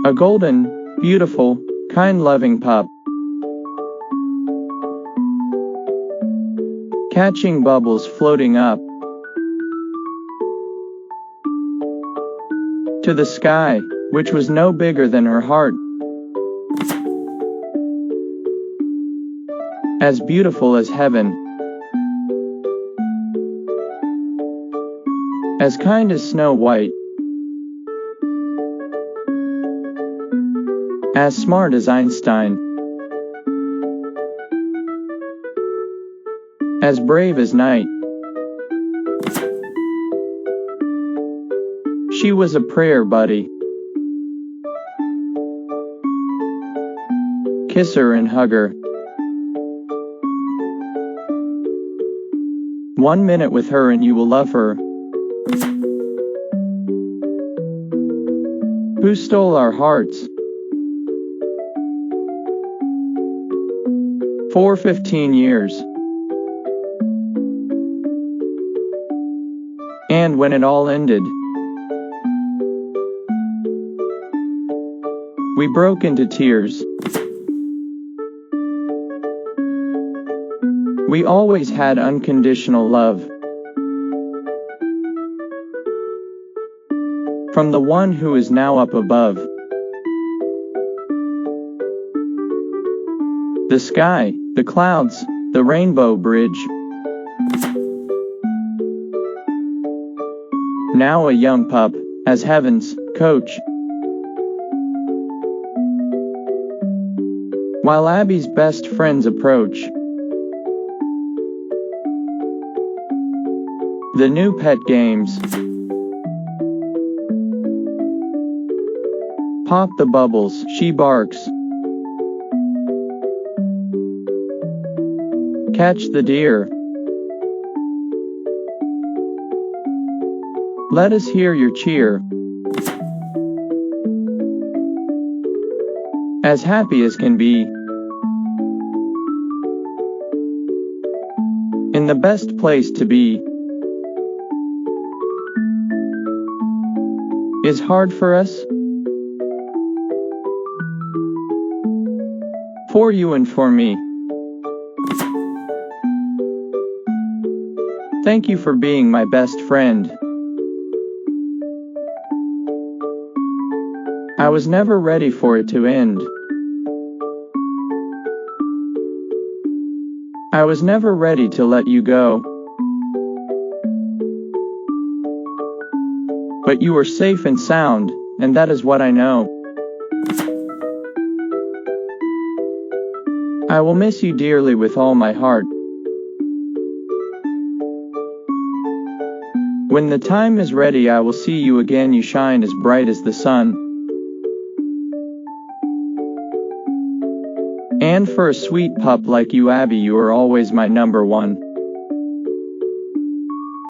A golden, beautiful, kind loving pup. Catching bubbles floating up to the sky, which was no bigger than her heart. As beautiful as heaven. As kind as Snow White. As smart as Einstein. As brave as night. She was a prayer buddy. Kiss her and hug her. 1 minute with her and you will love her. Who stole our hearts? For 15 years. And when it all ended, we broke into tears. We always had unconditional love. From the one who is now up above. The sky, the clouds, the rainbow bridge. Now a young pup, as heaven's coach. While Abby's best friends approach. The new pet games. Pop the bubbles, she barks. Catch the deer. Let us hear your cheer. As happy as can be. In the best place to be. Is hard for us? For you and for me. Thank you for being my best friend. I was never ready for it to end. I was never ready to let you go. But you are safe and sound, and that is what I know. I will miss you dearly with all my heart. When the time is ready, I will see you again. You shine as bright as the sun. And for a sweet pup like you, Abby, you are always my number one.